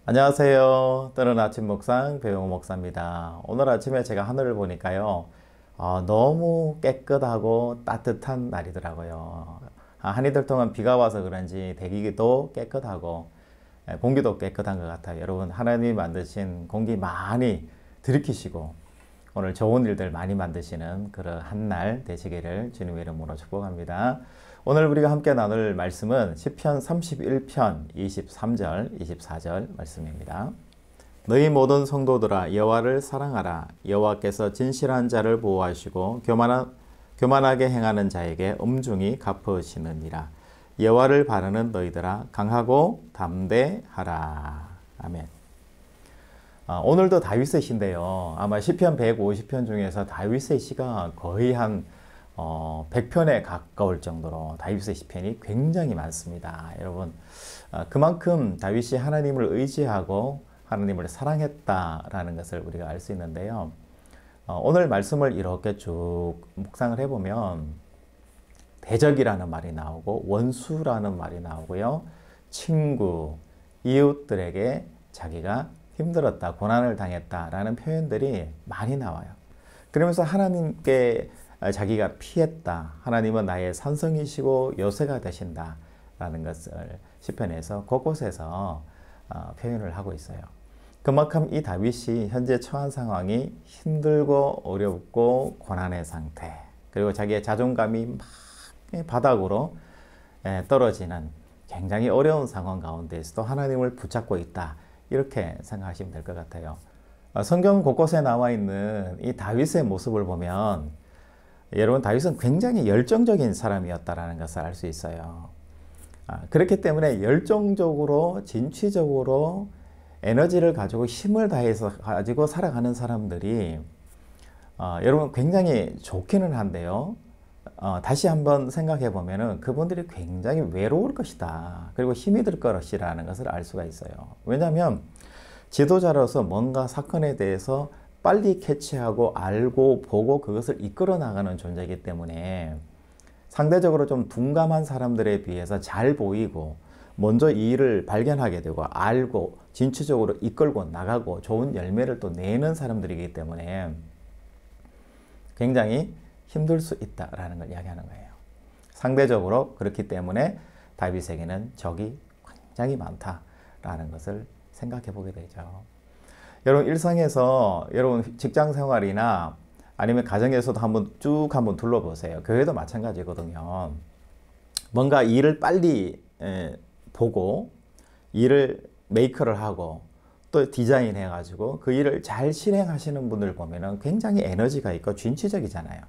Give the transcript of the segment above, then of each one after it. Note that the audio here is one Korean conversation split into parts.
안녕하세요. 뜨는 아침 묵상 배용호 목사입니다. 오늘 아침에 제가 하늘을 보니까요. 너무 깨끗하고 따뜻한 날이더라고요. 한 이틀 동안 비가 와서 그런지 대기도 깨끗하고 공기도 깨끗한 것 같아요. 여러분 하나님이 만드신 공기 많이 들이키시고 오늘 좋은 일들 많이 만드시는 그런 한 날 되시기를 주님의 이름으로 축복합니다. 오늘 우리가 함께 나눌 말씀은 시편 31편 23절, 24절 말씀입니다. 너희 모든 성도들아 여호와를 사랑하라. 여호와께서 진실한 자를 보호하시고 교만하게 행하는 자에게 엄중히 갚으시느니라. 여호와를 바라는 너희들아 강하고 담대하라. 아멘. 오늘도 다윗의 시인데요. 아마 시편 150편 중에서 다윗의 시가 거의 한 100편에 가까울 정도로 다윗의 시편이 굉장히 많습니다. 여러분, 그만큼 다윗이 하나님을 의지하고 하나님을 사랑했다라는 것을 우리가 알 수 있는데요. 오늘 말씀을 이렇게 쭉 묵상을 해보면 대적이라는 말이 나오고 원수라는 말이 나오고요. 친구, 이웃들에게 자기가 힘들었다, 고난을 당했다라는 표현들이 많이 나와요. 그러면서 하나님께 자기가 피했다. 하나님은 나의 산성이시고 요새가 되신다라는 것을 시편에서 곳곳에서 표현을 하고 있어요. 그만큼 이 다윗이 현재 처한 상황이 힘들고 어렵고 고난의 상태, 그리고 자기의 자존감이 막 바닥으로 떨어지는 굉장히 어려운 상황 가운데에서도 하나님을 붙잡고 있다. 이렇게 생각하시면 될 것 같아요. 성경 곳곳에 나와 있는 이 다윗의 모습을 보면 여러분 다윗은 굉장히 열정적인 사람이었다라는 것을 알 수 있어요. 그렇기 때문에 열정적으로 진취적으로 에너지를 가지고 힘을 다해서 가지고 살아가는 사람들이 여러분 굉장히 좋기는 한데요. 다시 한번 생각해 보면은 그분들이 굉장히 외로울 것이다. 그리고 힘이 들 것이라는 것을 알 수가 있어요. 왜냐하면 지도자로서 뭔가 사건에 대해서 빨리 캐치하고 알고 보고 그것을 이끌어 나가는 존재이기 때문에 상대적으로 좀 둔감한 사람들에 비해서 잘 보이고 먼저 이 일을 발견하게 되고 알고 진취적으로 이끌고 나가고 좋은 열매를 또 내는 사람들이기 때문에 굉장히 힘들 수 있다라는 걸 이야기하는 거예요. 상대적으로 그렇기 때문에 다윗에게는 적이 굉장히 많다라는 것을 생각해 보게 되죠. 여러분 일상에서 여러분 직장 생활이나 아니면 가정에서도 한번 둘러보세요. 교회도 마찬가지거든요. 뭔가 일을 빨리 보고 일을 메이커를 하고 또 디자인해 가지고 그 일을 잘 실행하시는 분들 보면은 굉장히 에너지가 있고 진취적이잖아요.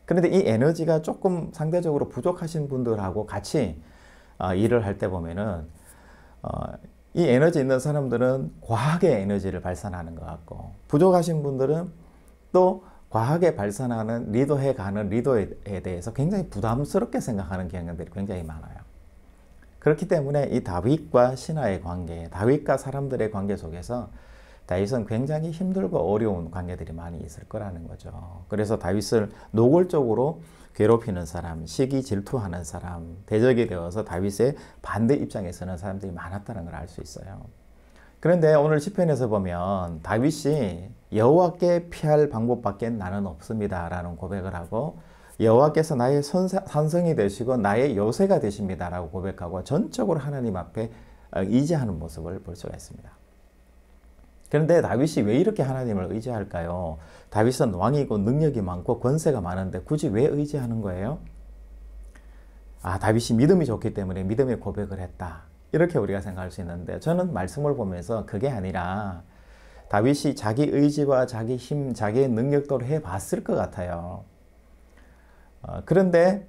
그런데 이 에너지가 조금 상대적으로 부족하신 분들하고 같이 일을 할 때 보면은 이 에너지 있는 사람들은 과하게 에너지를 발산하는 것 같고 부족하신 분들은 또 과하게 발산하는 리더해 가는 리더에 대해서 굉장히 부담스럽게 생각하는 경향들이 굉장히 많아요. 그렇기 때문에 이 다윗과 신하의 관계, 다윗과 사람들의 관계 속에서 다윗은 굉장히 힘들고 어려운 관계들이 많이 있을 거라는 거죠. 그래서 다윗을 노골적으로 괴롭히는 사람, 시기 질투하는 사람, 대적이 되어서 다윗의 반대 입장에 서는 사람들이 많았다는 걸 알 수 있어요. 그런데 오늘 시편에서 보면 다윗이 여호와께 피할 방법밖에 나는 없습니다 라는 고백을 하고 여호와께서 나의 산성이 되시고 나의 요새가 되십니다 라고 고백하고 전적으로 하나님 앞에 의지하는 모습을 볼 수가 있습니다. 그런데 다윗이 왜 이렇게 하나님을 의지할까요? 다윗은 왕이고 능력이 많고 권세가 많은데 굳이 왜 의지하는 거예요? 다윗이 믿음이 좋기 때문에 믿음의 고백을 했다. 이렇게 우리가 생각할 수 있는데 저는 말씀을 보면서 그게 아니라 다윗이 자기 의지와 자기 힘, 자기의 능력대로 해봤을 것 같아요. 그런데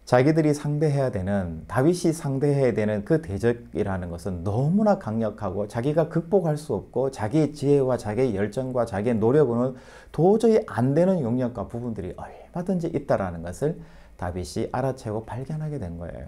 자기들이 상대해야 되는, 다윗이 상대해야 되는 그 대적이라는 것은 너무나 강력하고 자기가 극복할 수 없고 자기의 지혜와 자기의 열정과 자기의 노력으로는 도저히 안 되는 영역과 부분들이 얼마든지 있다라는 것을 다윗이 알아채고 발견하게 된 거예요.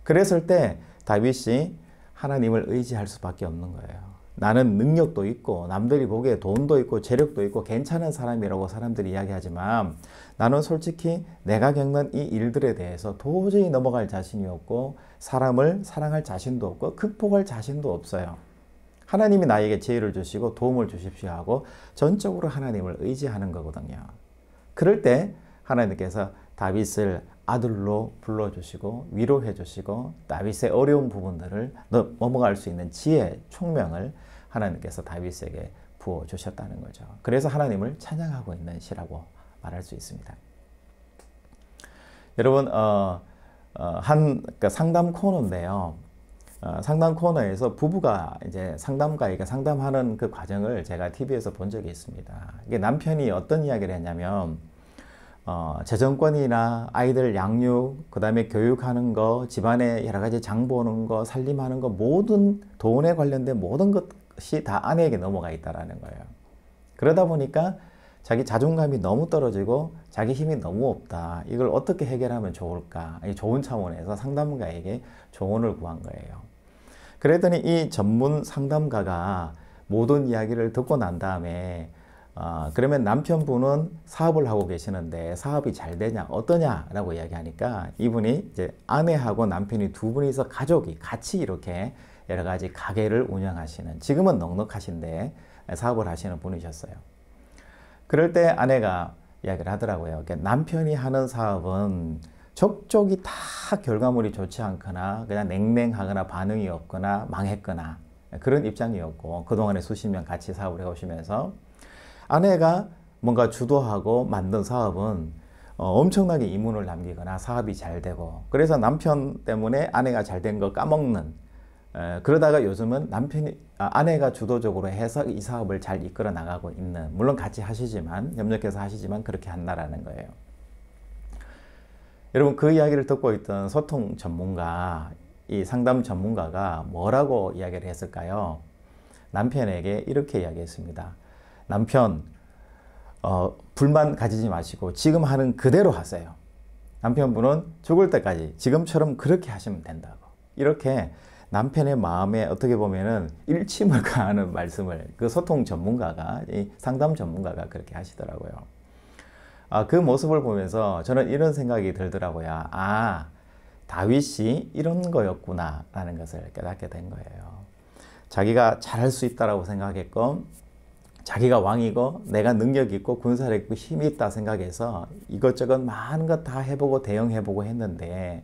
그랬을 때 다윗이 하나님을 의지할 수밖에 없는 거예요. 나는 능력도 있고 남들이 보기에 돈도 있고 재력도 있고 괜찮은 사람이라고 사람들이 이야기하지만 나는 솔직히 내가 겪는 이 일들에 대해서 도저히 넘어갈 자신이 없고 사람을 사랑할 자신도 없고 극복할 자신도 없어요. 하나님이 나에게 지혜를 주시고 도움을 주십시오 하고 전적으로 하나님을 의지하는 거거든요. 그럴 때 하나님께서 다윗을 아들로 불러주시고 위로해 주시고 다윗의 어려운 부분들을 넘어갈 수 있는 지혜, 총명을 하나님께서 다윗에게 부어주셨다는 거죠. 그래서 하나님을 찬양하고 있는 시라고 말할 수 있습니다. 여러분, 그러니까 상담 코너인데요. 상담 코너에서 부부가 이제 상담가에게 상담하는 그 과정을 제가 TV에서 본 적이 있습니다. 이게 남편이 어떤 이야기를 했냐면, 재정권이나 아이들 양육, 그 다음에 교육하는 거, 집안에 여러 가지 장 보는 거, 살림하는 거, 모든 돈에 관련된 모든 것이 다 아내에게 넘어가 있다라는 거예요. 그러다 보니까 자기 자존감이 너무 떨어지고 자기 힘이 너무 없다. 이걸 어떻게 해결하면 좋을까? 좋은 차원에서 상담가에게 조언을 구한 거예요. 그랬더니 이 전문 상담가가 모든 이야기를 듣고 난 다음에 그러면 남편분은 사업을 하고 계시는데 사업이 잘 되냐 어떠냐라고 이야기하니까 이분이 이제 아내하고 남편이 두 분이서 가족이 같이 이렇게 여러 가지 가게를 운영하시는, 지금은 넉넉하신데 사업을 하시는 분이셨어요. 그럴 때 아내가 이야기를 하더라고요. 남편이 하는 사업은 족족이 다 결과물이 좋지 않거나 그냥 냉랭하거나 반응이 없거나 망했거나 그런 입장이었고, 그동안에 수십 년 같이 사업을 해오시면서 아내가 뭔가 주도하고 만든 사업은 엄청나게 이문을 남기거나 사업이 잘 되고, 그래서 남편 때문에 아내가 잘 된 거 까먹는, 그러다가 요즘은 아내가 주도적으로 해서 이 사업을 잘 이끌어 나가고 있는, 물론 같이 하시지만 협력해서 하시지만 그렇게 한다라는 거예요. 여러분, 그 이야기를 듣고 있던 소통 전문가, 이 상담 전문가가 뭐라고 이야기를 했을까요? 남편에게 이렇게 이야기했습니다. 남편, 불만 가지지 마시고 지금 하는 그대로 하세요. 남편분은 죽을 때까지 지금처럼 그렇게 하시면 된다고. 이렇게 남편의 마음에 어떻게 보면은 일침을 가하는 말씀을 그 소통 전문가가, 이 상담 전문가가 그렇게 하시더라고요. 그 모습을 보면서 저는 이런 생각이 들더라고요. 다윗이 이런 거였구나 라는 것을 깨닫게 된 거예요. 자기가 잘할 수 있다라고 생각했고, 자기가 왕이고 내가 능력이 있고 군사력 있고 힘이 있다 생각해서 이것저것 많은 것 다 해보고 대응해보고 했는데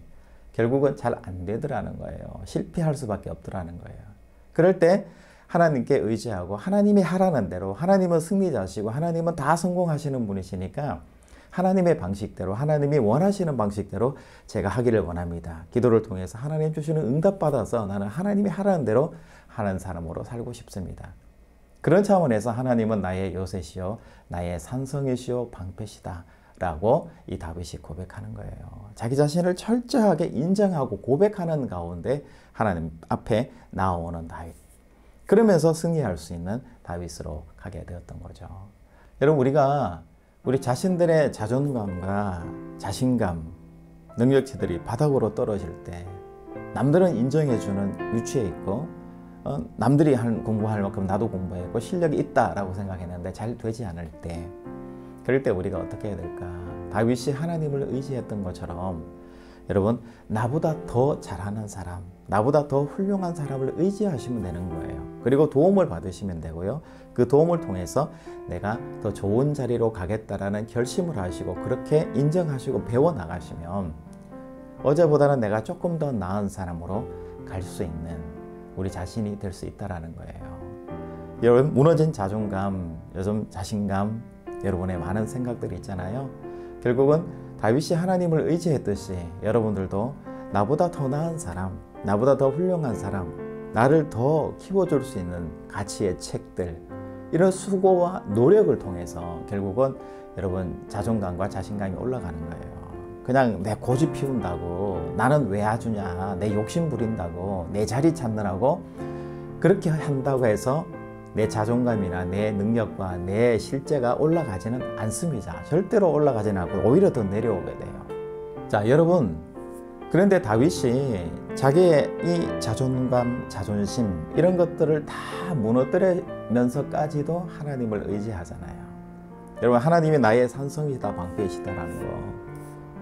결국은 잘 안 되더라는 거예요. 실패할 수밖에 없더라는 거예요. 그럴 때 하나님께 의지하고 하나님이 하라는 대로, 하나님은 승리자시고 하나님은 다 성공하시는 분이시니까 하나님의 방식대로, 하나님이 원하시는 방식대로 제가 하기를 원합니다. 기도를 통해서 하나님 주시는 응답 받아서 나는 하나님이 하라는 대로 하는 사람으로 살고 싶습니다. 그런 차원에서 하나님은 나의 요새시요 나의 산성이시요 방패시다 라고 이 다윗이 고백하는 거예요. 자기 자신을 철저하게 인정하고 고백하는 가운데 하나님 앞에 나오는 다윗, 그러면서 승리할 수 있는 다윗으로 가게 되었던 거죠. 여러분, 우리가 우리 자신들의 자존감과 자신감, 능력치들이 바닥으로 떨어질 때 남들은 인정해주는 위치에 있고, 남들이 공부할 만큼 나도 공부했고 실력이 있다라고 생각했는데 잘 되지 않을 때, 그럴 때 우리가 어떻게 해야 될까? 다윗이 하나님을 의지했던 것처럼 여러분, 나보다 더 잘하는 사람, 나보다 더 훌륭한 사람을 의지하시면 되는 거예요. 그리고 도움을 받으시면 되고요. 그 도움을 통해서 내가 더 좋은 자리로 가겠다라는 결심을 하시고 그렇게 인정하시고 배워나가시면 어제보다는 내가 조금 더 나은 사람으로 갈 수 있는 우리 자신이 될 수 있다는 거예요. 여러분, 무너진 자존감, 요즘 자신감, 여러분의 많은 생각들이 있잖아요. 결국은 다윗이 하나님을 의지했듯이 여러분들도 나보다 더 나은 사람, 나보다 더 훌륭한 사람, 나를 더 키워줄 수 있는 가치의 책들, 이런 수고와 노력을 통해서 결국은 여러분 자존감과 자신감이 올라가는 거예요. 그냥 내 고집 피운다고, 나는 왜 아주냐, 내 욕심 부린다고, 내 자리 찾느라고 그렇게 한다고 해서 내 자존감이나 내 능력과 내 실제가 올라가지는 않습니다. 절대로 올라가지는 않고 오히려 더 내려오게 돼요. 자, 여러분, 그런데 다윗이 자기의 이 자존감, 자존심 이런 것들을 다 무너뜨리면서까지도 하나님을 의지하잖아요. 여러분, 하나님이 나의 산성이다, 방패이시다라는 거,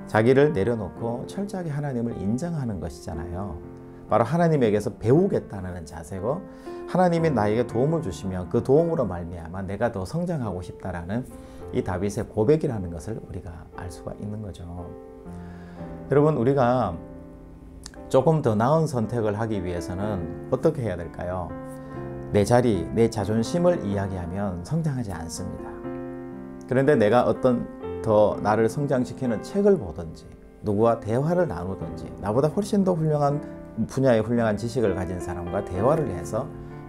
자기를 내려놓고 철저하게 하나님을 인정하는 것이잖아요. 바로 하나님에게서 배우겠다는 자세고, 하나님이 나에게 도움을 주시면 그 도움으로 말미암아 내가 더 성장하고 싶다라는 이 다윗의 고백이라는 것을 우리가 알 수가 있는 거죠. 여러분, 우리가 조금 더 나은 선택을 하기 위해서는 어떻게 해야 될까요? 내 자리, 내 자존심을 이야기하면 성장하지 않습니다. 그런데 내가 어떤 더 나를 성장시키는 책을 보든지, 누구와 대화를 나누든지, 나보다 훨씬 더 훌륭한 분야의 훌륭한 지식을 가진 사람과 대화를 해서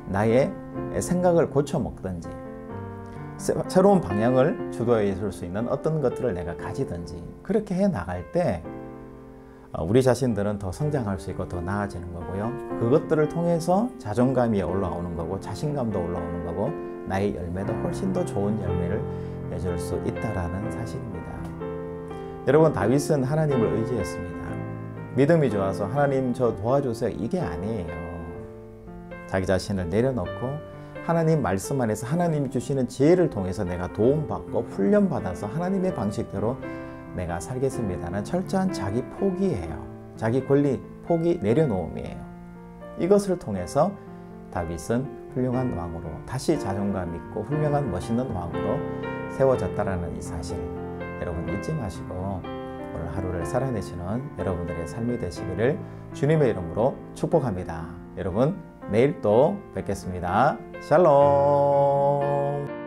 나의 생각을 고쳐먹든지, 새로운 방향을 주도해 줄 수 있는 어떤 것들을 내가 가지든지, 그렇게 해 나갈 때 우리 자신들은 더 성장할 수 있고 더 나아지는 거고요. 그것들을 통해서 자존감이 올라오는 거고, 자신감도 올라오는 거고, 나의 열매도 훨씬 더 좋은 열매를 맺을 수 있다라는 사실입니다. 여러분, 다윗은 하나님을 의지했습니다. 믿음이 좋아서 하나님 저 도와주세요, 이게 아니에요. 자기 자신을 내려놓고 하나님 말씀 안에서 하나님이 주시는 지혜를 통해서 내가 도움받고 훈련받아서 하나님의 방식대로 내가 살겠습니다는 철저한 자기 포기예요. 자기 권리 포기 내려놓음이에요. 이것을 통해서 다윗은 훌륭한 왕으로, 다시 자존감 있고 훌륭한 멋있는 왕으로 세워졌다라는 이 사실, 여러분 잊지 마시고 오늘 하루를 살아내시는 여러분들의 삶이 되시기를 주님의 이름으로 축복합니다. 여러분, 내일 또 뵙겠습니다. 샬롬.